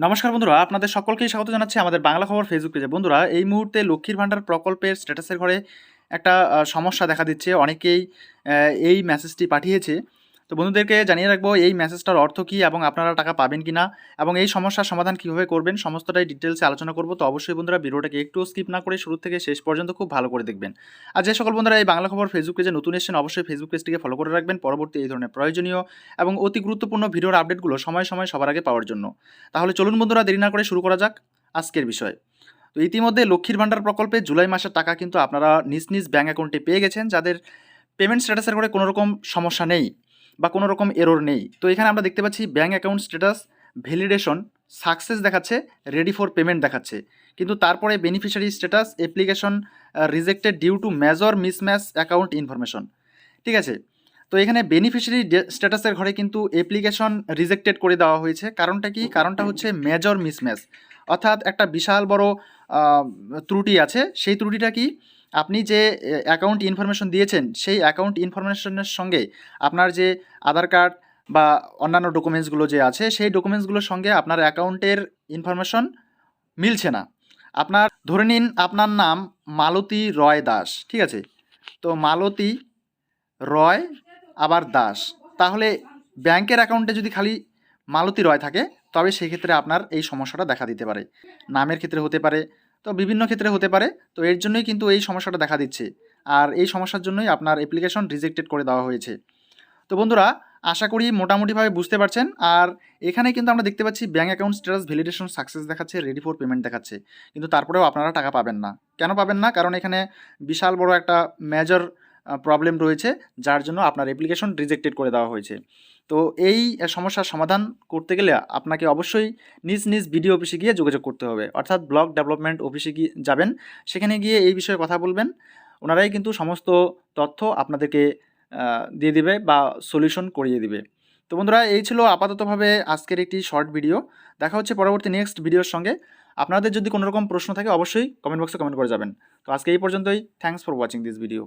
নমস্কার বন্ধুরা, আপনাদের সকলকেই স্বাগত জানাচ্ছি আমাদের বাংলা খবর ফেসবুক পেজে। বন্ধুরা, এই মুহূর্তে লক্ষ্মীর ভাণ্ডার প্রকল্পের স্ট্যাটাসের ঘরে একটা সমস্যা দেখা দিচ্ছে। অনেকেই এই মেসেজটি পাঠিয়েছে। তো বন্ধুদেরকে জানিয়ে রাখবো এই মেসেজটার অর্থ কী এবং আপনারা টাকা পাবেন কি না এবং এই সমস্যার সমাধান কীভাবে করবেন সমস্তটাই ডিটেলসে আলোচনা করব। তো অবশ্যই বন্ধুরা ভিডিওটাকে একটু স্কিপ না করে শুরু থেকে শেষ পর্যন্ত খুব ভালো করে দেখবেন। আর যে সকল বন্ধুরা এই বাংলা খবর ফেসবুক পেজে নতুন এসেছেন অবশ্যই ফেসবুক পেজটিকে ফলো করে রাখবেন পরবর্তী এই ধরনের প্রয়োজনীয় এবং অতি গুরুত্বপূর্ণ ভিডিওর আপডেটগুলো সময় সময় সবার আগে পাওয়ার জন্য। তাহলে চলুন বন্ধুরা, দেরি না করে শুরু করা যাক আজকের বিষয়। তো ইতিমধ্যে লক্ষ্মীর ভাণ্ডার প্রকল্পে জুলাই মাসের টাকা কিন্তু আপনারা নিজ নিজ ব্যাঙ্ক অ্যাকাউন্টে পেয়ে গেছেন, যাদের পেমেন্ট স্ট্যাটাসের করে কোনো রকম সমস্যা নেই বা কোনো রকম এরর নেই। তো এখানে আমরা দেখতে পাচ্ছি bank account status validation success দেখাচ্ছে, রেডি ফর পেমেন্ট দেখাচ্ছে, কিন্তু তারপরে beneficiary status application rejected due to major mismatch account information. ঠিক আছে, তো এখানে বেনিফিশিয়ারি স্ট্যাটাসের ঘরে কিন্তু অ্যাপ্লিকেশন রিজেক্টেড করে দেওয়া হয়েছে। কারণটা কি? কারণটা হচ্ছে মেজর মিসম্যাচ, অর্থাৎ একটা বিশাল বড় ত্রুটি আছে। সেই ত্রুটিটা কি? আপনি যে অ্যাকাউন্ট ইনফরমেশন দিয়েছেন সেই অ্যাকাউন্ট ইনফরমেশনের সঙ্গে আপনার যে আধার কার্ড বা অন্যান্য ডকুমেন্টসগুলো যে আছে সেই ডকুমেন্টসগুলোর সঙ্গে আপনার অ্যাকাউন্টের ইনফরমেশন মিলছে না। আপনার ধরে নিন আপনার নাম মালতী রয় দাস, ঠিক আছে? তো মালতী রয় আবার দাস, তাহলে ব্যাংকের অ্যাকাউন্টে যদি খালি মালতী রয় থাকে তবে সেই ক্ষেত্রে আপনার এই সমস্যাটা দেখা দিতে পারে। নামের ক্ষেত্রে হতে পারে, তো বিভিন্ন ক্ষেত্রে হতে পারে। তো এর জন্যই কিন্তু এই সমস্যাটা দেখা দিচ্ছে, আর এই সমস্যার জন্যই আপনার অ্যাপ্লিকেশন রিজেক্টেড করে দেওয়া হয়েছে। তো বন্ধুরা, আশা করি মোটামুটিভাবে বুঝতে পারছেন। আর এখানে কিন্তু আমরা দেখতে পাচ্ছি bank account status validation success দেখাচ্ছে, রেডি ফর পেমেন্ট দেখাচ্ছে, কিন্তু তারপরেও আপনারা টাকা পাবেন না। কেন পাবেন না? কারণ এখানে বিশাল বড় একটা মেজর প্রবলেম রয়েছে, যার জন্য আপনার অ্যাপ্লিকেশন রিজেক্টেড করে দেওয়া হয়েছে। তো এই সমস্যার সমাধান করতে গেলে আপনাকে অবশ্যই নিজ নিজ বিডিও অফিসে গিয়ে যোগাযোগ করতে হবে, অর্থাৎ ব্লক ডেভেলপমেন্ট অফিসে গিয়ে যাবেন, সেখানে গিয়ে এই বিষয়ে কথা বলবেন। ওনারাই কিন্তু সমস্ত তথ্য আপনাদেরকে দিয়ে দিবে বা সলিউশন করিয়ে দিবে। তো বন্ধুরা, এই ছিল আপাততভাবে আজকের একটি শর্ট ভিডিও। দেখা হচ্ছে পরবর্তী নেক্সট ভিডিওর সঙ্গে। আপনাদের যদি কোনো রকম প্রশ্ন থাকে অবশ্যই কমেন্ট বক্সে কমেন্ট করে যাবেন। তো আজকে এই পর্যন্তই। Thanks for watching this video.